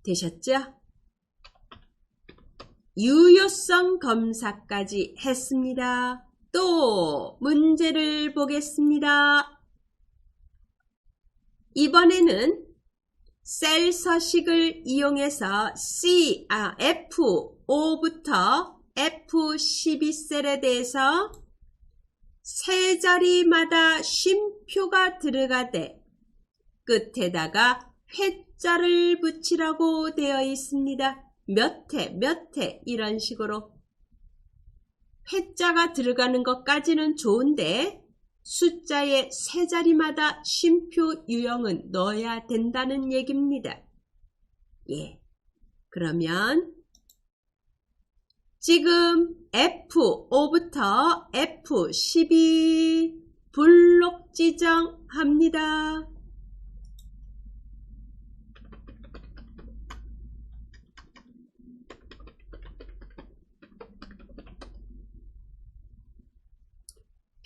되셨죠? 유효성 검사까지 했습니다. 또 문제를 보겠습니다. 이번에는 셀 서식을 이용해서 F5부터 F12셀에 대해서 세 자리마다 쉼표가 들어가되 끝에다가 회자를 붙이라고 되어 있습니다. 몇 회 이런 식으로 회자가 들어가는 것까지는 좋은데 숫자의 세 자리마다 쉼표 유형은 넣어야 된다는 얘기입니다. 예, 그러면 지금 F5부터 F12 블록 지정합니다.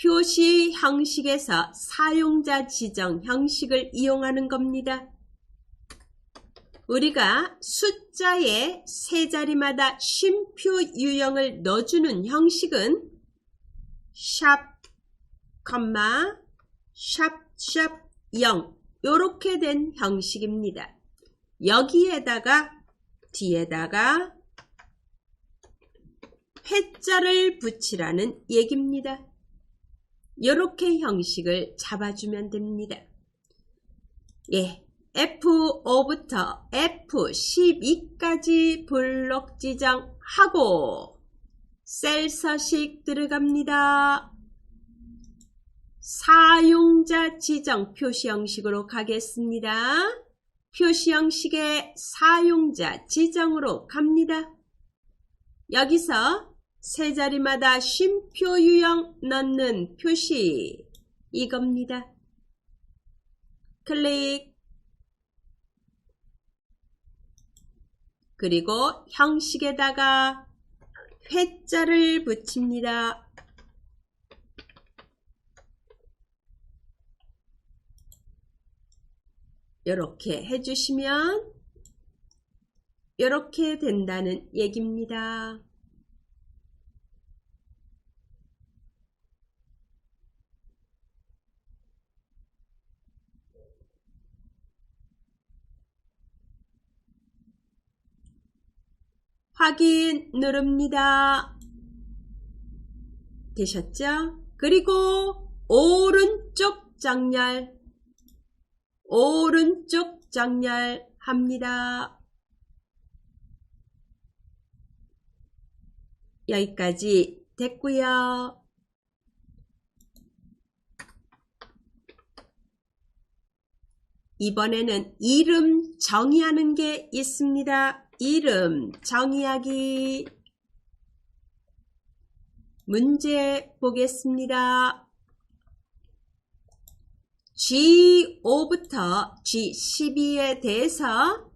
표시 형식에서 사용자 지정 형식을 이용하는 겁니다. 우리가 숫자의 세 자리마다 쉼표 유형을 넣어주는 형식은 샵, 샵 0 이렇게 된 형식입니다. 여기에다가 뒤에다가 회자를 붙이라는 얘기입니다. 이렇게 형식을 잡아주면 됩니다. 예, F5부터 F12까지 블록 지정하고 셀 서식 들어갑니다. 사용자 지정 표시 형식으로 가겠습니다. 표시 형식의 사용자 지정으로 갑니다. 여기서 세 자리마다 쉼표 유형 넣는 표시 이겁니다. 클릭. 그리고 형식에다가 회자를 붙입니다. 이렇게 해주시면 이렇게 된다는 얘기입니다. 확인 누릅니다. 되셨죠? 그리고 오른쪽 정렬 합니다. 여기까지 됐고요. 이번에는 이름 정의하는 게 있습니다. 이름 정의하기. 문제 보겠습니다. G5부터 G12에 대해서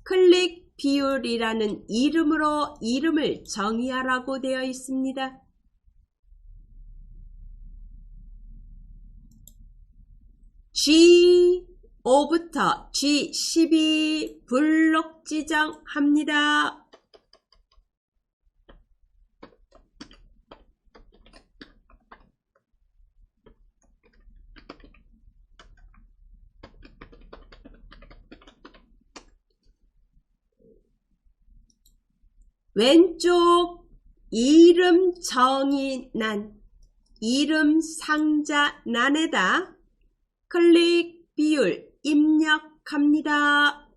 클릭 비율이라는 이름으로 이름을 정의하라고 되어 있습니다. G5부터 G12 블록 지정합니다. 왼쪽 이름 정의란, 이름 상자란에다 클릭 비율 입력합니다.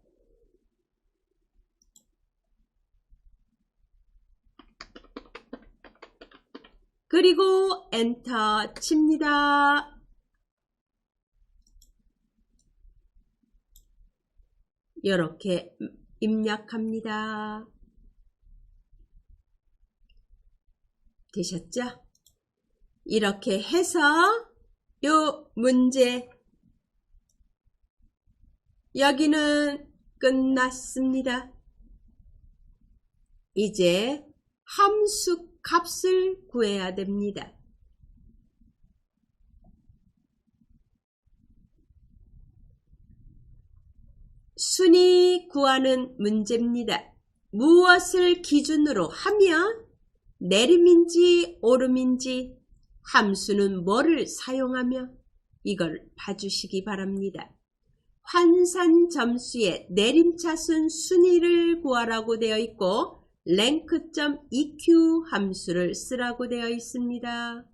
그리고 엔터 칩니다. 이렇게 입력합니다. 되셨죠? 이렇게 해서 요 문제 여기는 끝났습니다. 이제 함수 값을 구해야 됩니다. 순위 구하는 문제입니다. 무엇을 기준으로 하면 내림인지 오름인지, 함수는 뭐를 사용하며, 이걸 봐주시기 바랍니다. 환산 점수의 내림차순 순위를 구하라고 되어 있고 length.eq 함수를 쓰라고 되어 있습니다.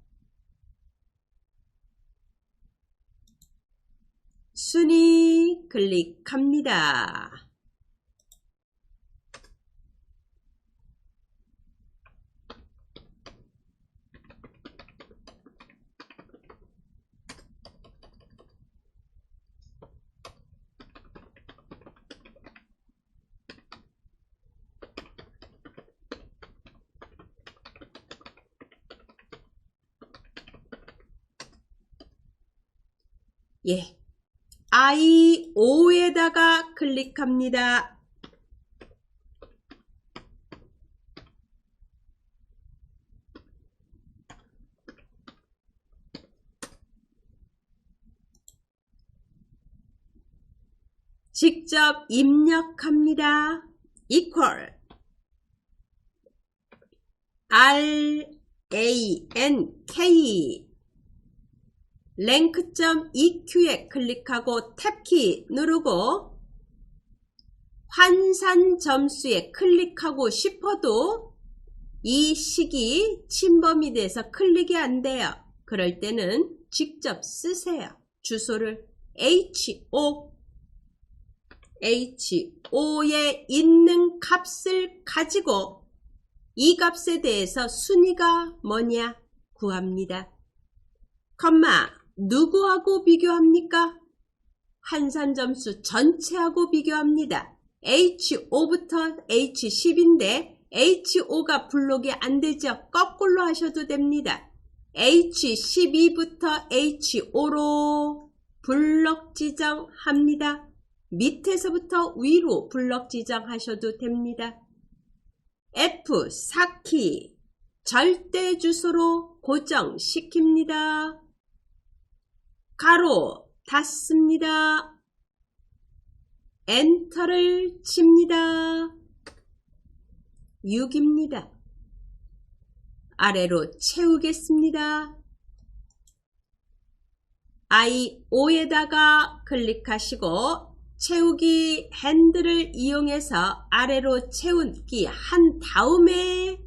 순위 클릭합니다. 예, I5에다가 클릭합니다. 직접 입력합니다. equal rank length.eq에 클릭하고 탭키 누르고 환산 점수에 클릭하고 싶어도 이 식이 침범이 돼서 클릭이 안 돼요. 그럴 때는 직접 쓰세요. 주소를 HO에 있는 값을 가지고 이 값에 대해서 순위가 뭐냐 구합니다. 컴마 누구하고 비교합니까? 환산점수 전체하고 비교합니다. H5부터 H10인데 H5가 블록이 안 되죠. 거꾸로 하셔도 됩니다. H12부터 H5로 블록 지정합니다. 밑에서부터 위로 블록 지정하셔도 됩니다. F 4키 절대 주소로 고정시킵니다. 가로 닫습니다. 엔터를 칩니다. 6입니다. 아래로 채우겠습니다. I5에다가 클릭하시고 채우기 핸들을 이용해서 아래로 채우기 한 다음에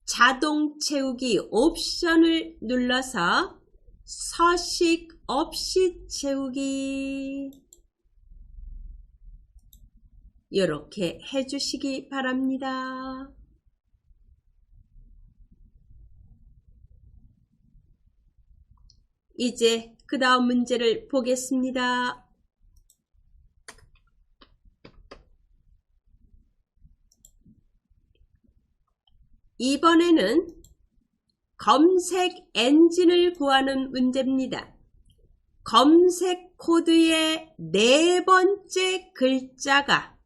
자동 채우기 옵션을 눌러서 서식 없이 채우기 이렇게 해주시기 바랍니다. 이제 그 다음 문제를 보겠습니다. 이번에는 검색 엔진을 구하는 문제입니다. 검색 코드의 네 번째 글자가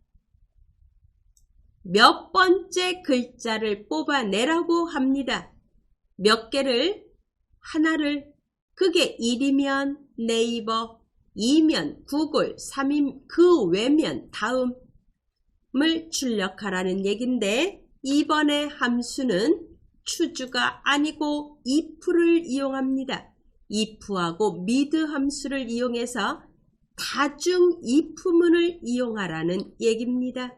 몇 번째 글자를 뽑아내라고 합니다. 몇 개를? 하나를. 그게 1이면 네이버, 2면 구글, 3이면 그 외면 다음을 출력하라는 얘긴데 이번에 함수는 추주가 아니고 if를 이용합니다. if하고 mid 함수를 이용해서 다중 if문을 이용하라는 얘기입니다.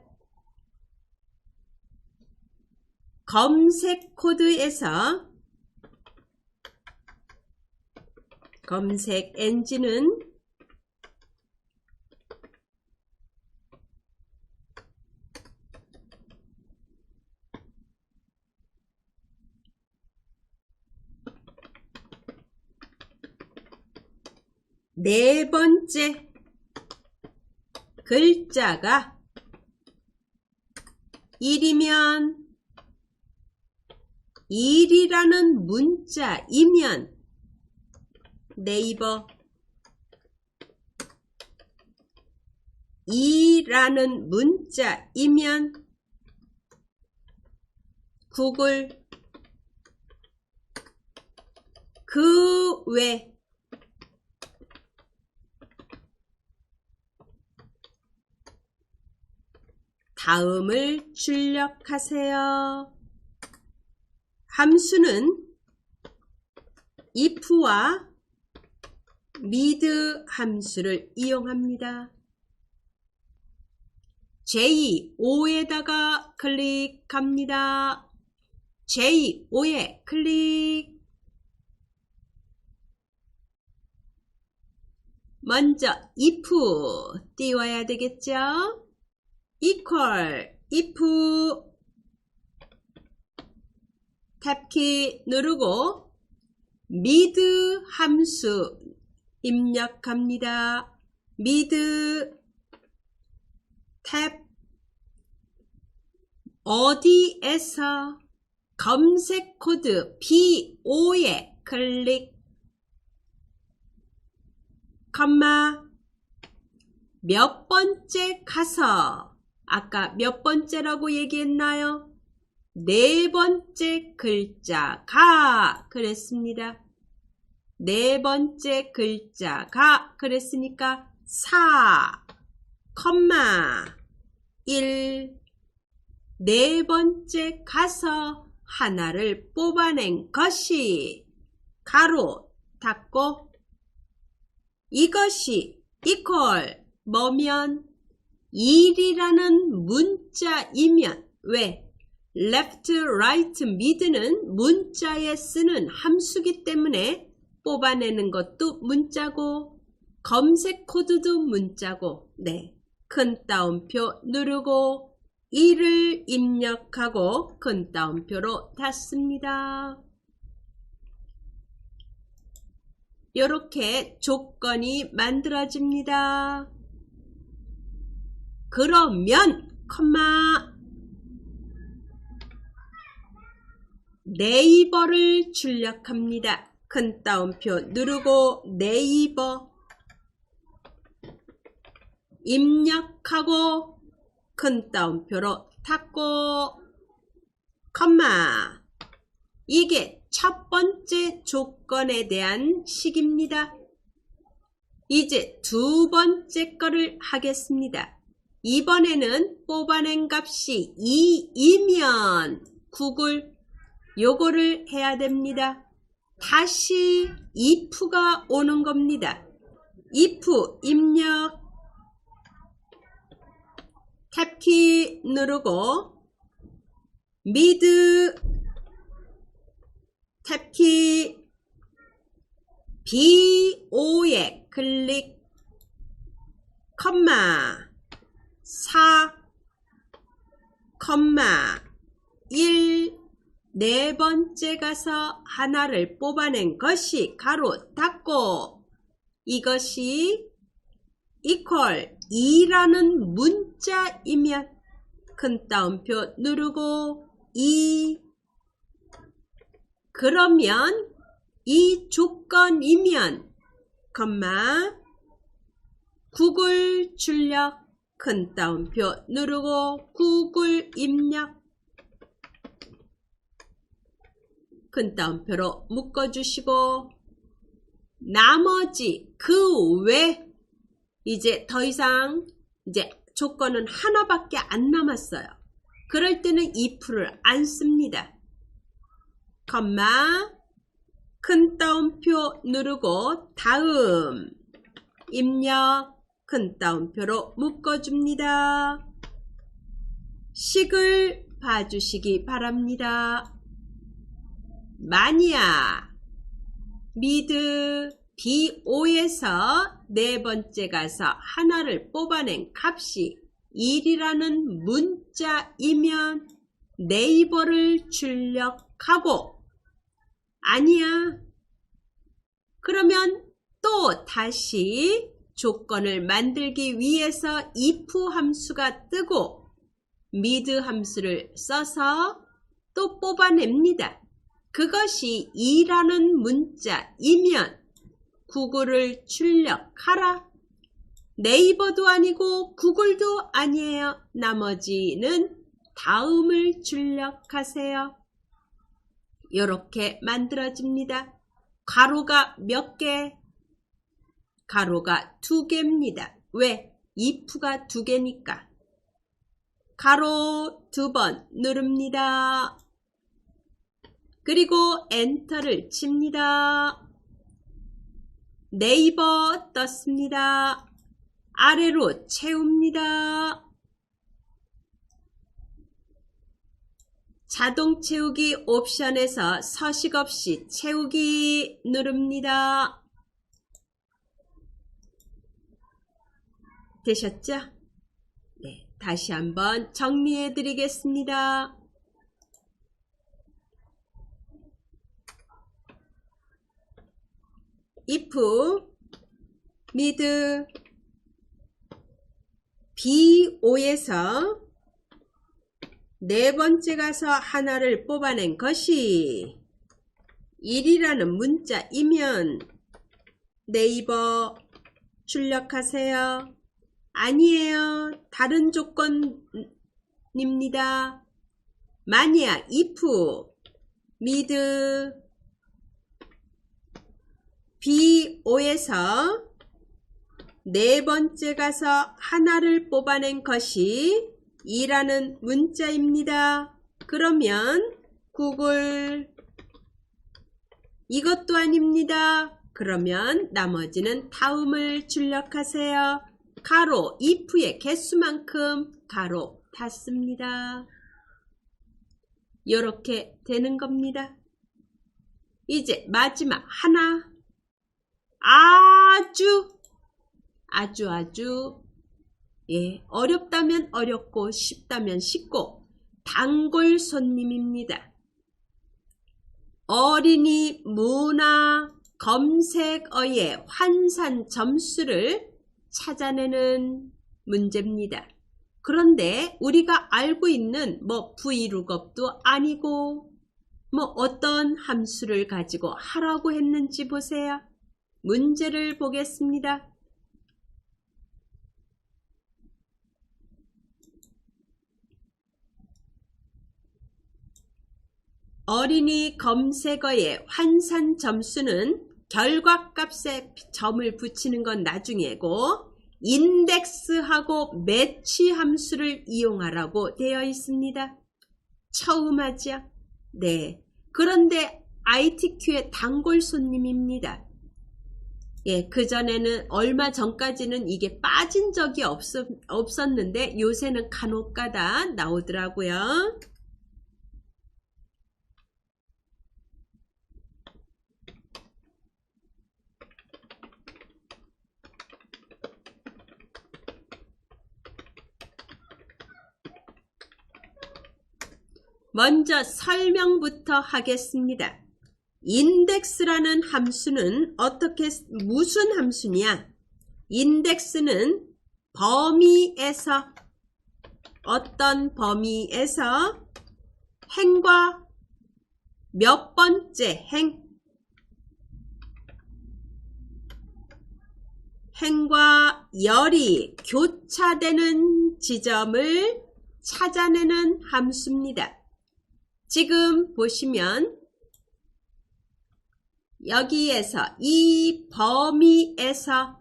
검색 코드에서 검색 엔진은 네 번째 글자가 1이면 1이라는 문자이면 네이버 2라는 문자이면 구글 그 외 다음을 출력하세요. 함수는 if와 mid 함수를 이용합니다. J5에다가 클릭합니다. J5에 클릭. 먼저 if 띄워야 되겠죠? equal if 탭키 누르고 mid 함수 입력합니다. mid 탭 어디에서 검색 코드 B5에 클릭 컴마 몇 번째 가서 아까 몇 번째라고 얘기했나요? 네 번째 글자가 그랬습니다. 네 번째 글자가 그랬으니까 4, 1 네 번째 가서 하나를 뽑아낸 것이 가로 닫고 이것이 equal 뭐면 1이라는 문자이면 왜? left, right, mid는 문자에 쓰는 함수기 때문에 뽑아내는 것도 문자고 검색 코드도 문자고 네, 큰 따옴표 누르고 2를 입력하고 큰 따옴표로 닫습니다. 이렇게 조건이 만들어집니다. 그러면 컴마 네이버를 출력합니다. 큰 따옴표 누르고 네이버 입력하고 큰 따옴표로 닫고 컴마 이게 첫 번째 조건에 대한 식입니다. 이제 두 번째 거를 하겠습니다. 이번에는 뽑아낸 값이 2이면 구글 요거를 해야 됩니다. 다시 if가 오는 겁니다. if 입력 탭키 누르고 mid 탭키 BO에 클릭 컴마 4 컴마 1 네 번째 가서 하나를 뽑아낸 것이 가로 닫고 이것이 equal 2라는 문자이면 큰 따옴표 누르고 2 그러면 이 조건이면 컴마 구글 출력 큰 따옴표 누르고 구글 입력 큰 따옴표로 묶어주시고 나머지 그 외 이제 더 이상 이제 조건은 하나밖에 안 남았어요. 그럴 때는 if를 안 씁니다. 컴마 큰 따옴표 누르고 다음 입력 큰 따옴표로 묶어줍니다. 식을 봐주시기 바랍니다. 마니아 미드 BO에서 네 번째 가서 하나를 뽑아낸 값이 1이라는 문자이면 네이버를 출력하고 아니야. 그러면 또 다시 조건을 만들기 위해서 if 함수가 뜨고 mid 함수를 써서 또 뽑아냅니다. 그것이 2라는 문자이면 구글을 출력하라. 네이버도 아니고 구글도 아니에요. 나머지는 다음을 출력하세요. 이렇게 만들어집니다. 가로가 몇 개? 가로가 2개입니다. 왜? if가 2개니까. 가로 2번 누릅니다. 그리고 엔터를 칩니다. 네이버 떴습니다. 아래로 채웁니다. 자동 채우기 옵션에서 서식 없이 채우기 누릅니다. 되셨죠? 네, 다시 한번 정리해 드리겠습니다. if mid BO에서 네 번째 가서 하나를 뽑아낸 것이 1이라는 문자이면 네이버 출력하세요. 아니에요. 다른 조건입니다. 만약 if mid BO에서 네 번째 가서 하나를 뽑아낸 것이 2라는 문자입니다. 그러면 구글 이것도 아닙니다. 그러면 나머지는 다음을 출력하세요. 가로 if의 개수만큼 가로 닫습니다. 이렇게 되는 겁니다. 이제 마지막 하나, 아주 어렵다면 어렵고 쉽다면 쉽고 단골 손님입니다. 어린이 문화 검색어의 환산 점수를 찾아내는 문제입니다. 그런데 우리가 알고 있는 vlookup도 아니고 어떤 함수를 가지고 하라고 했는지 보세요. 문제를 보겠습니다. 어린이 검색어의 환산 점수는 결과값에 점을 붙이는 건 나중이고 인덱스하고 매치 함수를 이용하라고 되어 있습니다. 처음 하죠? 네. 그런데 ITQ의 단골 손님입니다. 그전에는 얼마 전까지는 이게 빠진 적이 없었는데 요새는 간혹가다 나오더라고요. 먼저 설명부터 하겠습니다. 인덱스라는 함수는 무슨 함수냐? 인덱스는 범위에서 어떤 범위에서 행과 몇 번째 행과 열이 교차되는 지점을 찾아내는 함수입니다. 지금 보시면 여기에서 이 범위에서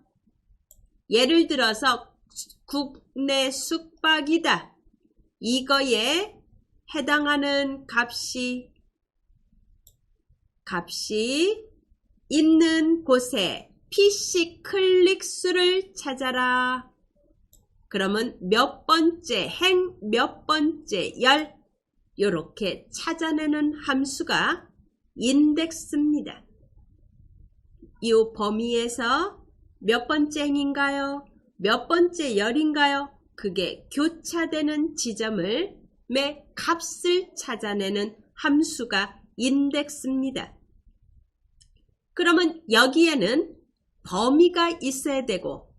예를 들어서 국내 숙박이다. 이거에 해당하는 값이 있는 곳에 PC 클릭수를 찾아라. 그러면 몇 번째 몇 번째 열 이렇게 찾아내는 함수가 인덱스입니다. 이 범위에서 몇 번째 행인가요? 몇 번째 열인가요? 그게 교차되는 지점을 값을 찾아내는 함수가 인덱스입니다. 그러면 여기에는 범위가 있어야 되고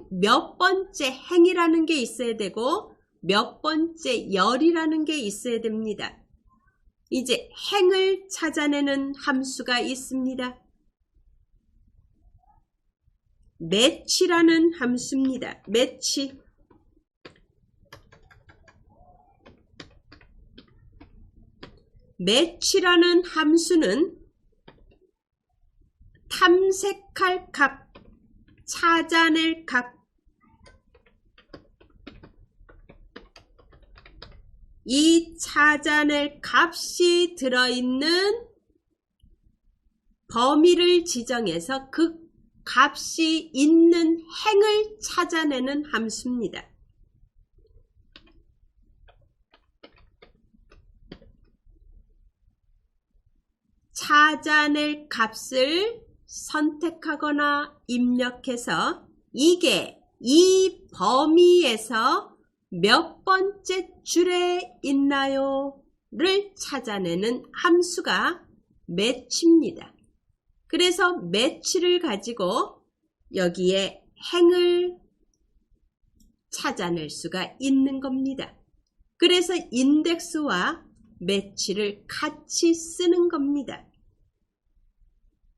몇 번째 행이라는 게 있어야 되고 몇 번째 열이라는 게 있어야 됩니다. 이제 행을 찾아내는 함수가 있습니다. 매치라는 함수입니다. 매치라는 함수는 탐색할 값, 찾아낼 값, 이 찾아낼 값이 들어있는 범위를 지정해서 그 값이 있는 행을 찾아내는 함수입니다. 찾아낼 값을 선택하거나 입력해서 이게 이 범위에서 몇 번째 줄에 있나요? 를 찾아내는 함수가 매치입니다. 그래서 매치를 가지고 여기에 행을 찾아낼 수가 있는 겁니다. 그래서 인덱스와 매치를 같이 쓰는 겁니다.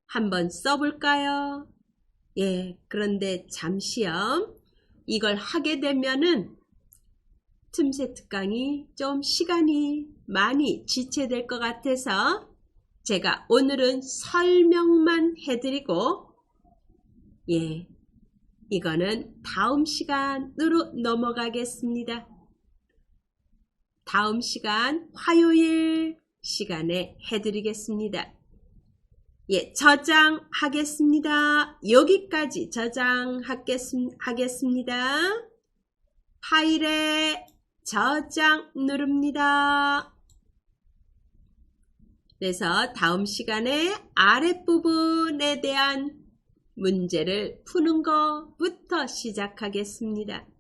한번 써볼까요? 그런데 잠시요. 이걸 하게 되면은 틈새 특강이 좀 시간이 많이 지체될 것 같아서 제가 오늘은 설명만 해드리고 이거는 다음 시간으로 넘어가겠습니다. 다음 시간 화요일 시간에 해드리겠습니다. 예, 저장하겠습니다. 여기까지 저장하겠습니다. 파일에 저장 누릅니다. 그래서 다음 시간에 아랫부분에 대한 문제를 푸는 것부터 시작하겠습니다.